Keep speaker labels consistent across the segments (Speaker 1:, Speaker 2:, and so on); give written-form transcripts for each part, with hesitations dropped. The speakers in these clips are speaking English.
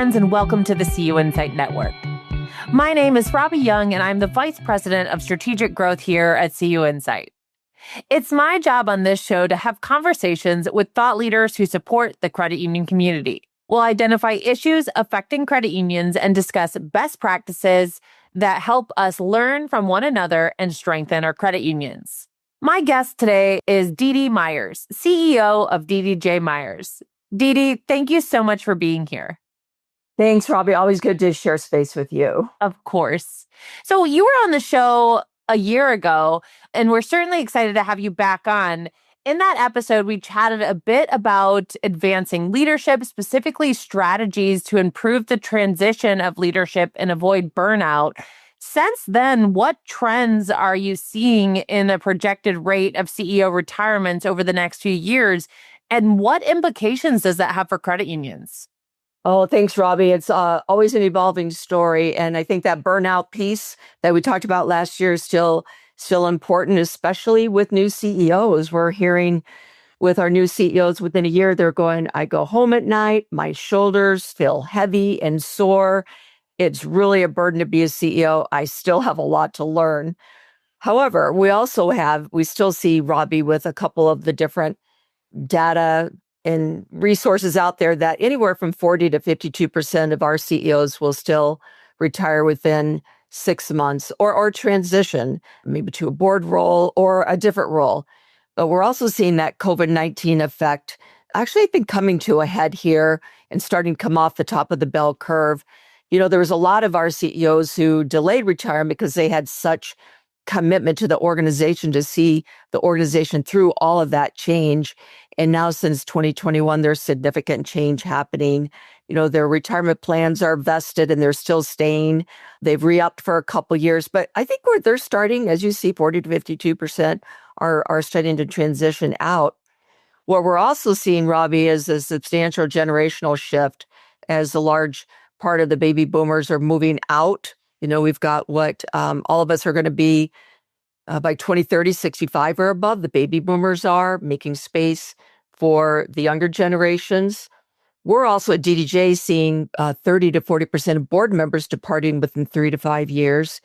Speaker 1: friends, and welcome to the CUInsight Network. My name is Robbie Young, and I'm the Vice President of Strategic Growth here at CUInsight. It's my job on this show to have conversations with thought leaders who support the credit union community. We'll identify issues affecting credit unions and discuss best practices that help us learn from one another and strengthen our credit unions. My guest today is Deedee Myers, CEO of DDJ Myers. Deedee, thank you so much for being here.
Speaker 2: Thanks, Robbie. Always good to share space with you.
Speaker 1: Of course. So you were on the show a year ago, and we're certainly excited to have you back on. In that episode, we chatted a bit about advancing leadership, specifically strategies to improve the transition of leadership and avoid burnout. Since then, what trends are you seeing in the projected rate of CEO retirements over the next few years? And what implications does that have for credit unions?
Speaker 2: Oh, thanks, Robbie. It's always an evolving story. And I think that burnout piece that we talked about last year is still important, especially with new CEOs. We're hearing with our new CEOs within a year, they're going, I go home at night, my shoulders feel heavy and sore. It's really a burden to be a CEO. I still have a lot to learn. However, we still see, Robbie, with a couple of the different data and resources out there that anywhere from 40 to 52% of our CEOs will still retire within 6 months or transition maybe to a board role or a different role. But we're also seeing that COVID-19 effect actually been coming to a head here and starting to come off the top of the bell curve. You know, there was a lot of our CEOs who delayed retirement because they had such commitment to the organization to see the organization through all of that change. And now since 2021, there's significant change happening. You know, their retirement plans are vested and they're still staying. They've re-upped for a couple of years, but I think they're starting, as you see, 40 to 52% are starting to transition out. What we're also seeing, Robbie, is a substantial generational shift as a large part of the baby boomers are moving out. You know, we've got what all of us are going to be by 2030, 65 or above. The baby boomers are making space for the younger generations. We're also at DDJ seeing 30 to 40% of board members departing within 3 to 5 years.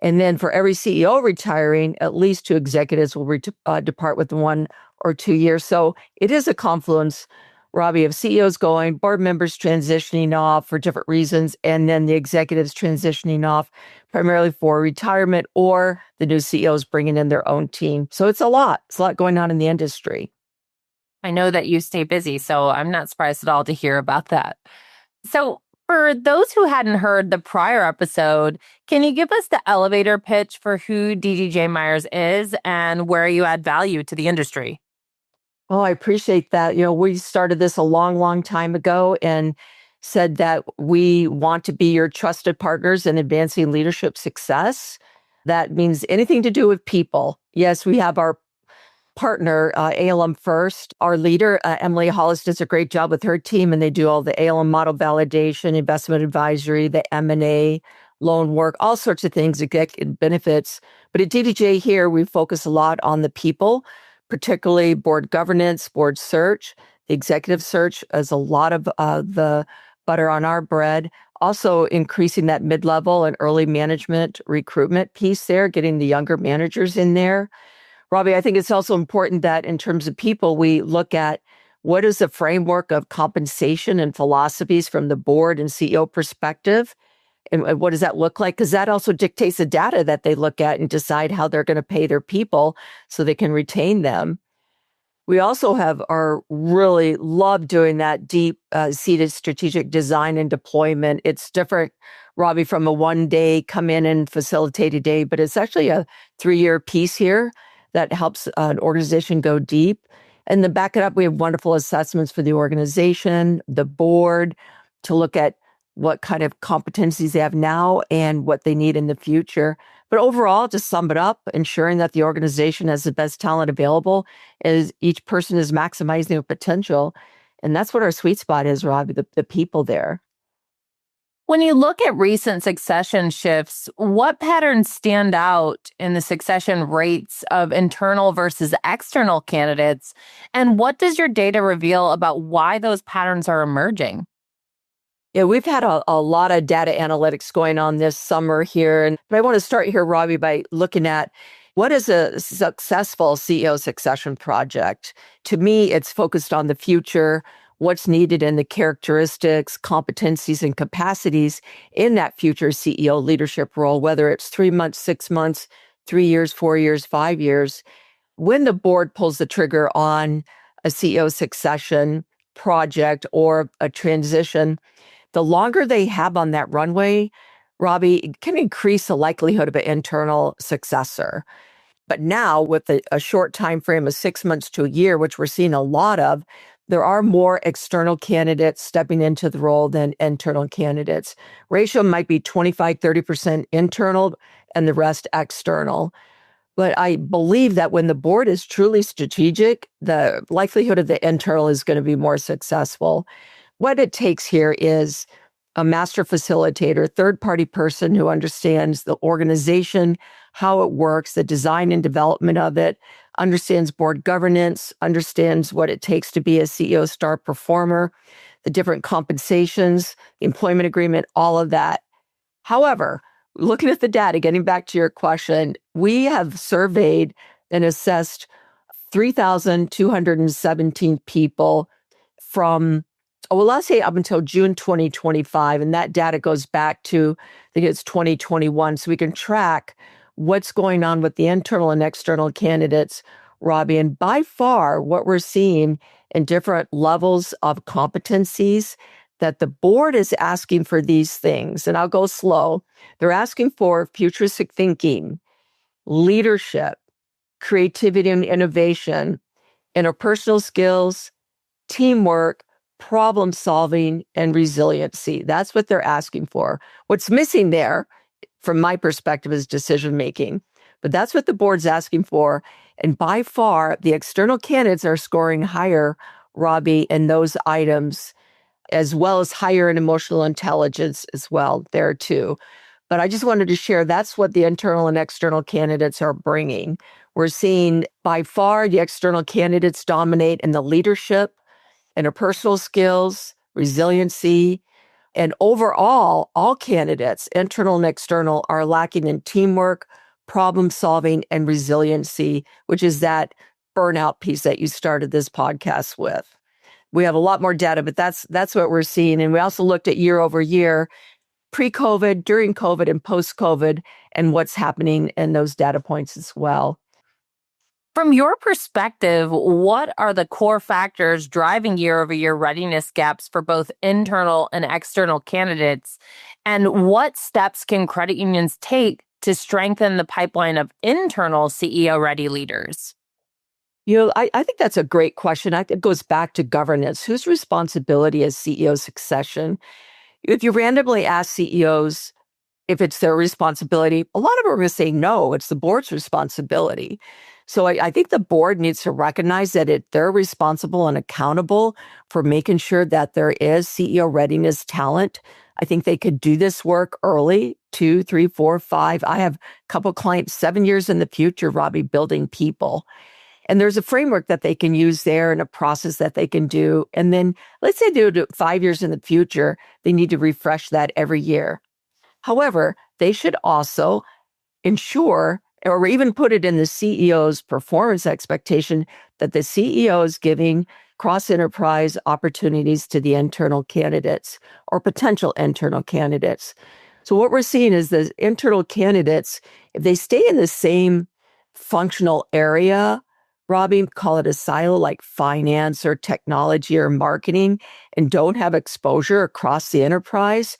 Speaker 2: And then for every CEO retiring, at least 2 executives will depart within 1 or 2 years. So it is a confluence, Robbie, of CEOs going, board members transitioning off for different reasons, and then the executives transitioning off primarily for retirement or the new CEOs bringing in their own team. So it's a lot. It's a lot going on in the industry.
Speaker 1: I know that you stay busy, so I'm not surprised at all to hear about that. So for those who hadn't heard the prior episode, can you give us the elevator pitch for who DDJ Myers is and where you add value to the industry?
Speaker 2: Oh, I appreciate that. You know, we started this a long, long time ago and said that we want to be your trusted partners in advancing leadership success. That means anything to do with people. Yes, we have our partner, ALM First. Our leader, Emily Hollis, does a great job with her team, and they do all the ALM model validation, investment advisory, the M&A, loan work, all sorts of things that get benefits. But at DDJ here, we focus a lot on the people, particularly board governance, board search. The executive search is a lot of the butter on our bread. Also increasing that mid-level and early management recruitment piece there, getting the younger managers in there. Robbie, I think it's also important that in terms of people, we look at what is the framework of compensation and philosophies from the board and CEO perspective. And what does that look like? Because that also dictates the data that they look at and decide how they're going to pay their people so they can retain them. We also really love doing that deep seated strategic design and deployment. It's different, Robbie, from a 1-day come in and facilitate a day, but it's actually a 3-year piece here that helps an organization go deep. And to back it up, we have wonderful assessments for the organization, the board, to look at what kind of competencies they have now and what they need in the future. But overall, to sum it up, ensuring that the organization has the best talent available as each person is maximizing their potential. And that's what our sweet spot is, Robbie, the people there.
Speaker 1: When you look at recent succession shifts, what patterns stand out in the succession rates of internal versus external candidates? And what does your data reveal about why those patterns are emerging?
Speaker 2: Yeah, we've had a lot of data analytics going on this summer here. But I want to start here, Robbie, by looking at what is a successful CEO succession project. To me, it's focused on the future, what's needed in the characteristics, competencies, and capacities in that future CEO leadership role, whether it's 3 months, 6 months, 3 years, 4 years, 5 years. When the board pulls the trigger on a CEO succession project or a transition, the longer they have on that runway, Robbie, it can increase the likelihood of an internal successor. But now, with a short time frame of 6 months to a year, which we're seeing a lot of, there are more external candidates stepping into the role than internal candidates. Ratio might be 25-30% internal and the rest external. But I believe that when the board is truly strategic, the likelihood of the internal is going to be more successful. What it takes here is a master facilitator, third-party person who understands the organization, how it works, the design and development of it, understands board governance, understands what it takes to be a CEO star performer, the different compensations, the employment agreement, all of that. However, looking at the data, getting back to your question, we have surveyed and assessed 3,217 people from, well, let's say up until June 2025. And that data goes back to, I think it's 2021. So we can track what's going on with the internal and external candidates, Robbie. And by far, what we're seeing in different levels of competencies, that the board is asking for these things. And I'll go slow. They're asking for futuristic thinking, leadership, creativity and innovation, interpersonal skills, teamwork, problem solving, and resiliency. That's what they're asking for. What's missing there, from my perspective, is decision making. But that's what the board's asking for. And by far, the external candidates are scoring higher, Robbie, in those items, as well as higher in emotional intelligence as well there too. But I just wanted to share that's what the internal and external candidates are bringing. We're seeing by far the external candidates dominate in the leadership, interpersonal skills, resiliency, and overall, all candidates, internal and external, are lacking in teamwork, problem solving, and resiliency, which is that burnout piece that you started this podcast with. We have a lot more data, but that's what we're seeing. And we also looked at year over year, pre-COVID, during COVID, and post-COVID, and what's happening in those data points as well.
Speaker 1: From your perspective, what are the core factors driving year-over-year readiness gaps for both internal and external candidates? And what steps can credit unions take to strengthen the pipeline of internal CEO-ready leaders?
Speaker 2: I think that's a great question. It goes back to governance. Whose responsibility is CEO succession? If you randomly ask CEOs if it's their responsibility, a lot of them are going to say no, it's the board's responsibility. So I think the board needs to recognize that they're responsible and accountable for making sure that there is CEO readiness talent. I think they could do this work early, 2, 3, 4, 5. I have a couple clients 7 years in the future, Robbie, building people. And there's a framework that they can use there and a process that they can do. And then let's say they do it 5 years in the future, they need to refresh that every year. However, they should also ensure or even put it in the CEO's performance expectation that the CEO is giving cross-enterprise opportunities to the internal candidates or potential internal candidates. So what we're seeing is the internal candidates, if they stay in the same functional area, Robbie, call it a silo like finance or technology or marketing, and don't have exposure across the enterprise,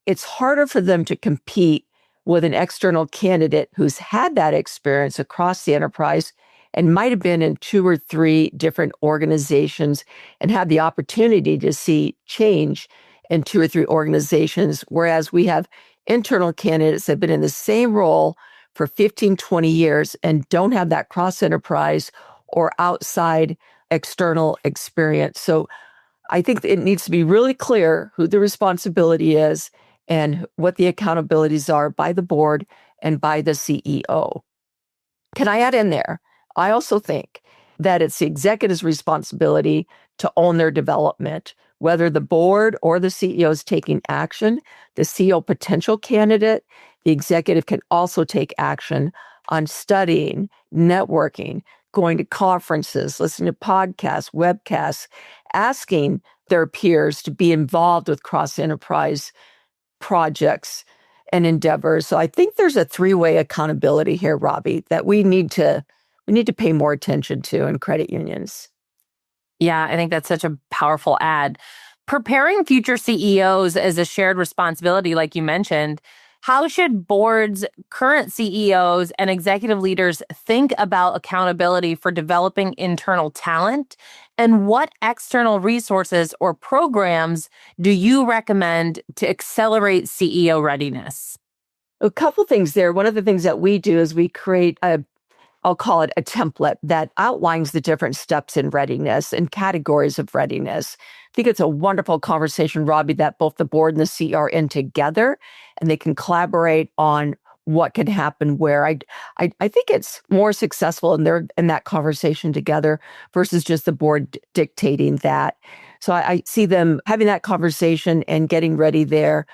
Speaker 2: it's harder for them to compete with an external candidate who's had that experience across the enterprise and might have been in 2 or 3 different organizations and had the opportunity to see change in 2 or 3 organizations, whereas we have internal candidates that have been in the same role for 15, 20 years and don't have that cross-enterprise or outside external experience. So I think it needs to be really clear who the responsibility is and what the accountabilities are by the board and by the CEO. Can I add in there? I also think that it's the executive's responsibility to own their development, whether the board or the CEO is taking action, the CEO potential candidate, the executive can also take action on studying, networking, going to conferences, listening to podcasts, webcasts, asking their peers to be involved with cross-enterprise projects and endeavors. So I think there's a three-way accountability here, Robbie, that we need to pay more attention to in credit unions.
Speaker 1: Yeah, I think that's such a powerful ad. Preparing future CEOs is a shared responsibility, like you mentioned. How should boards, current CEOs, and executive leaders think about accountability for developing internal talent? And what external resources or programs do you recommend to accelerate CEO readiness?
Speaker 2: A couple things there. One of the things that we do is we create I'll call it a template that outlines the different steps in readiness and categories of readiness. I think it's a wonderful conversation, Robbie, that both the board and the CEO are in together and they can collaborate on what can happen where. I think it's more successful in that conversation together versus just the board dictating that. So I see them having that conversation and getting ready there.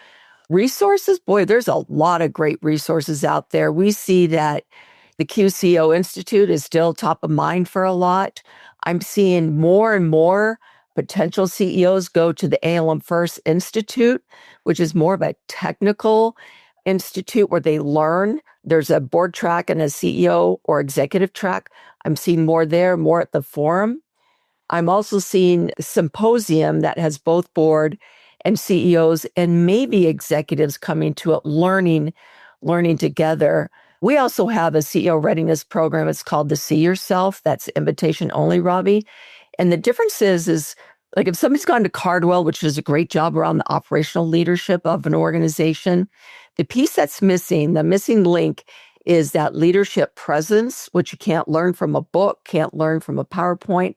Speaker 2: Resources, boy, there's a lot of great resources out there. We see that the QCO Institute is still top of mind for a lot. I'm seeing more and more potential CEOs go to the ALM First Institute, which is more of a technical institute where they learn. There's a board track and a CEO or executive track. I'm seeing more there, more at the forum. I'm also seeing a symposium that has both board and CEOs and maybe executives coming to it, learning together. We also have a CEO readiness program. It's called the See Yourself. That's invitation only, Robbie. And the difference is like if somebody's gone to Cardwell, which does a great job around the operational leadership of an organization, the piece that's missing, the missing link is that leadership presence, which you can't learn from a book, can't learn from a PowerPoint.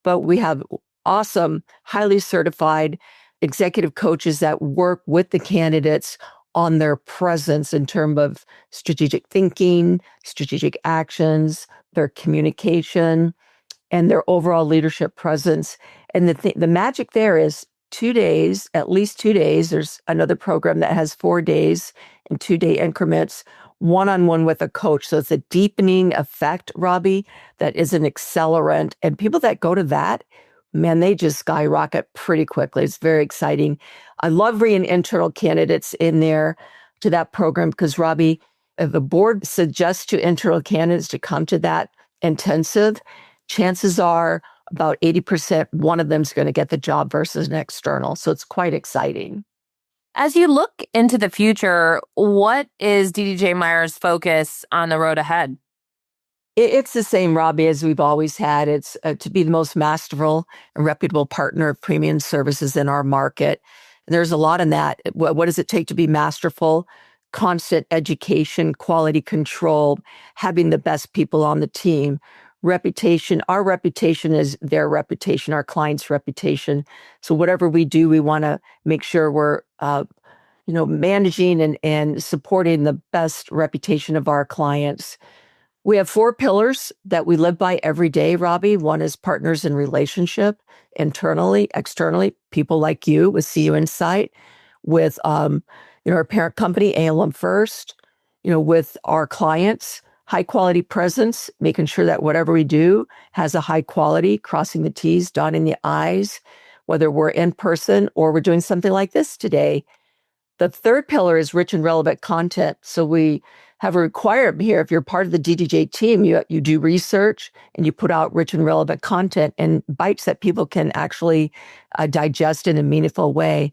Speaker 2: But we have awesome, highly certified executive coaches that work with the candidates on their presence in terms of strategic thinking, strategic actions, their communication, and their overall leadership presence. And the magic there is 2 days, at least 2 days. There's another program that has 4 days in 2-day increments, one-on-one with a coach. So it's a deepening effect, Robbie, that is an accelerant. And people that go to that, man, they just skyrocket pretty quickly. It's very exciting. I love bringing internal candidates in there to that program because, Robbie, if the board suggests to internal candidates to come to that intensive, chances are about 80% one of them is going to get the job versus an external. So it's quite exciting.
Speaker 1: As you look into the future, what is DDJ Myers' focus on the road ahead?
Speaker 2: It's the same, Robbie, as we've always had. It's to be the most masterful and reputable partner of premium services in our market. And there's a lot in that. What does it take to be masterful? Constant education, quality control, having the best people on the team, reputation. Our reputation is their reputation, our client's reputation. So whatever we do, we want to make sure we're managing and supporting the best reputation of our clients. We have 4 pillars that we live by every day, Robbie. One is partners in relationship, internally, externally, people like you with CUInsight, with our parent company, ALM First, with our clients, high quality presence, making sure that whatever we do has a high quality, crossing the T's, dotting the I's, whether we're in person or we're doing something like this today. The third pillar is rich and relevant content. So we have a requirement here. If you're part of the DDJ team, you do research and you put out rich and relevant content and bites that people can actually digest in a meaningful way.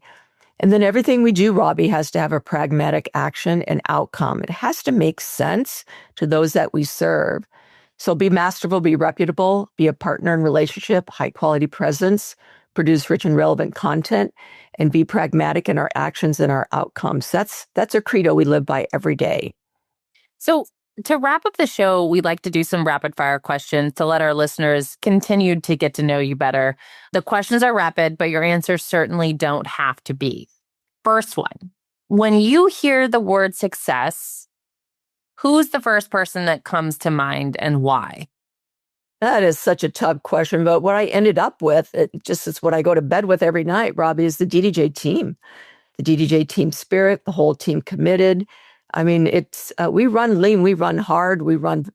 Speaker 2: And then everything we do, Robbie, has to have a pragmatic action and outcome. It has to make sense to those that we serve. So be masterful, be reputable, be a partner in relationship, high quality presence, produce rich and relevant content, and be pragmatic in our actions and our outcomes. That's a credo we live by every day.
Speaker 1: So to wrap up the show, we'd like to do some rapid fire questions to let our listeners continue to get to know you better. The questions are rapid, but your answers certainly don't have to be. First one, when you hear the word success, who's the first person that comes to mind and why?
Speaker 2: That is such a tough question. But what I ended up with, it just is what I go to bed with every night, Robbie, is the DDJ team. The DDJ team spirit, the whole team committed. I mean, we run lean, we run hard, we run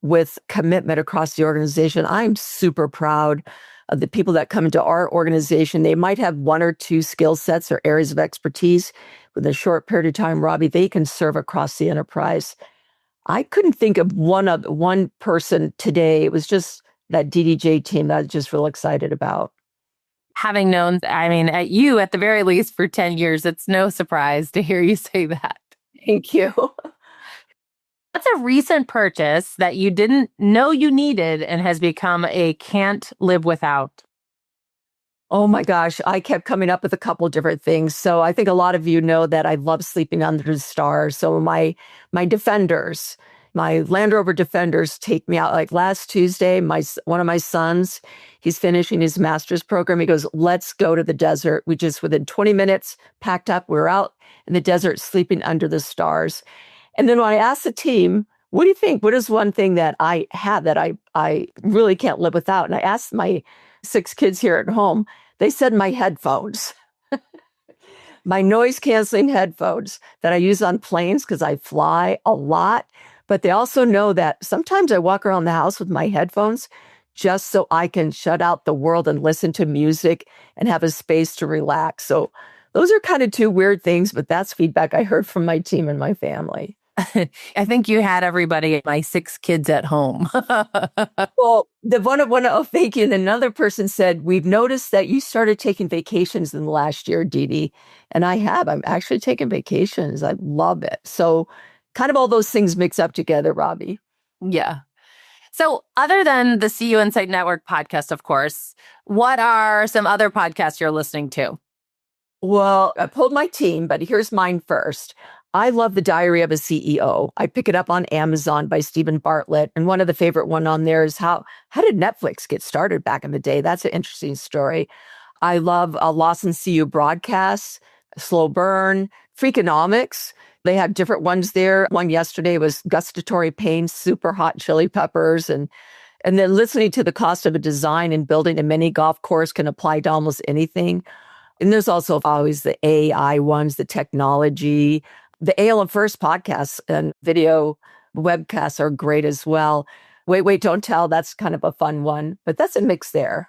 Speaker 2: with commitment across the organization. I'm super proud of the people that come into our organization. They might have one or two skill sets or areas of expertise. Within a short period of time, Robbie, they can serve across the enterprise. I couldn't think of one person today. It was just that DDJ team that I was just real excited about.
Speaker 1: Having known, at you at the very least for 10 years, it's no surprise to hear you say that.
Speaker 2: Thank you.
Speaker 1: What's a recent purchase that you didn't know you needed and has become a can't live without?
Speaker 2: Oh my gosh, I kept coming up with a couple of different things. So I think a lot of you know that I love sleeping under the stars. So my Defenders, my Land Rover Defenders take me out. Like last Tuesday, one of my sons, he's finishing his master's program. He goes, let's go to the desert. We just, within 20 minutes, packed up. We were out in the desert sleeping under the stars. And then when I asked the team, what do you think? What is one thing that I have that I really can't live without? And I asked my 6 kids here at home. They said my headphones, my noise canceling headphones that I use on planes because I fly a lot. But they also know that sometimes I walk around the house with my headphones just so I can shut out the world and listen to music and have a space to relax. So those are kind of 2 weird things, but that's feedback I heard from my team and my family.
Speaker 1: I think you had everybody, my 6 kids at home.
Speaker 2: Well, thank you. And another person said, we've noticed that you started taking vacations in the last year, Deedee. And I have. I'm actually taking vacations. I love it. So kind of all those things mix up together, Robbie.
Speaker 1: Yeah. So other than the CUInsight Network podcast, of course, what are some other podcasts you're listening to?
Speaker 2: Well, I pulled my team, but here's mine first. I love The Diary of a CEO. I pick it up on Amazon by Stephen Bartlett. And one of the favorite one on there is how did Netflix get started back in the day? That's an interesting story. I love Lawson CU broadcasts, Slow Burn, Freakonomics. They have different ones there. One yesterday was Gustatory Pain, Super Hot Chili Peppers. And then listening to the cost of a design and building a mini golf course can apply to almost anything. And there's also always the AI ones, the technology. The ALM First podcasts and video webcasts are great as well. Wait, Don't Tell. That's kind of a fun one, but that's a mix there.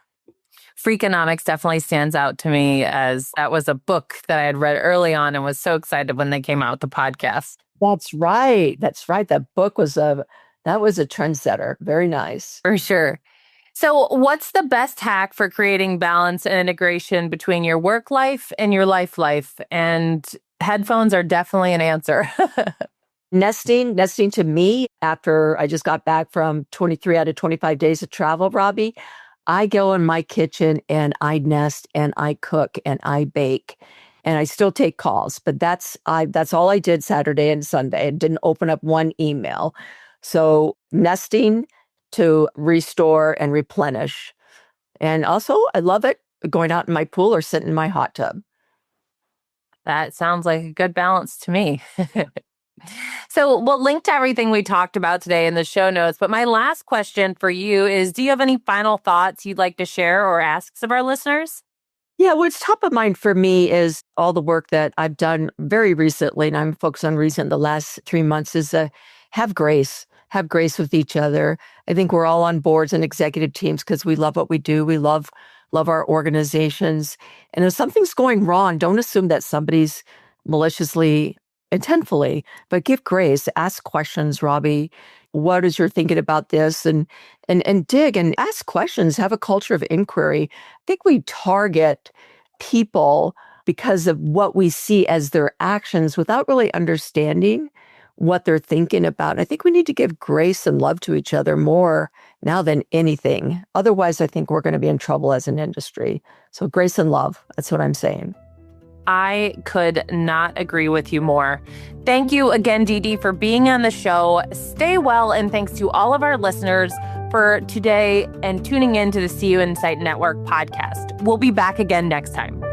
Speaker 1: Freakonomics definitely stands out to me as that was a book that I had read early on and was so excited when they came out with the podcast.
Speaker 2: That's right. That book was a trendsetter. Very nice.
Speaker 1: For sure. So what's the best hack for creating balance and integration between your work life and your life? And headphones are definitely an answer.
Speaker 2: Nesting to me, after I just got back from 23 out of 25 days of travel, Robbie, I go in my kitchen and I nest and I cook and I bake and I still take calls. But that's all I did Saturday and Sunday. I didn't open up one email. So nesting to restore and replenish. And also, I love it going out in my pool or sitting in my hot tub.
Speaker 1: That sounds like a good balance to me. So we'll link to everything we talked about today in the show notes. But my last question for you is, do you have any final thoughts you'd like to share or ask of our listeners?
Speaker 2: Yeah, what's top of mind for me is all the work that I've done very recently, and I'm focused on recent the last 3 months, is have grace. Have grace with each other. I think we're all on boards and executive teams because we love what we do. We love our organizations. And if something's going wrong, don't assume that somebody's maliciously, intentfully, but give grace. Ask questions, Robbie. What is your thinking about this? And dig and ask questions. Have a culture of inquiry. I think we target people because of what we see as their actions without really understanding what they're thinking about. I think we need to give grace and love to each other more now than anything. Otherwise, I think we're going to be in trouble as an industry. So grace and love, that's what I'm saying.
Speaker 1: I could not agree with you more. Thank you again, Deedee, for being on the show. Stay well, and thanks to all of our listeners for today and tuning in to the CUInsight Network podcast. We'll be back again next time.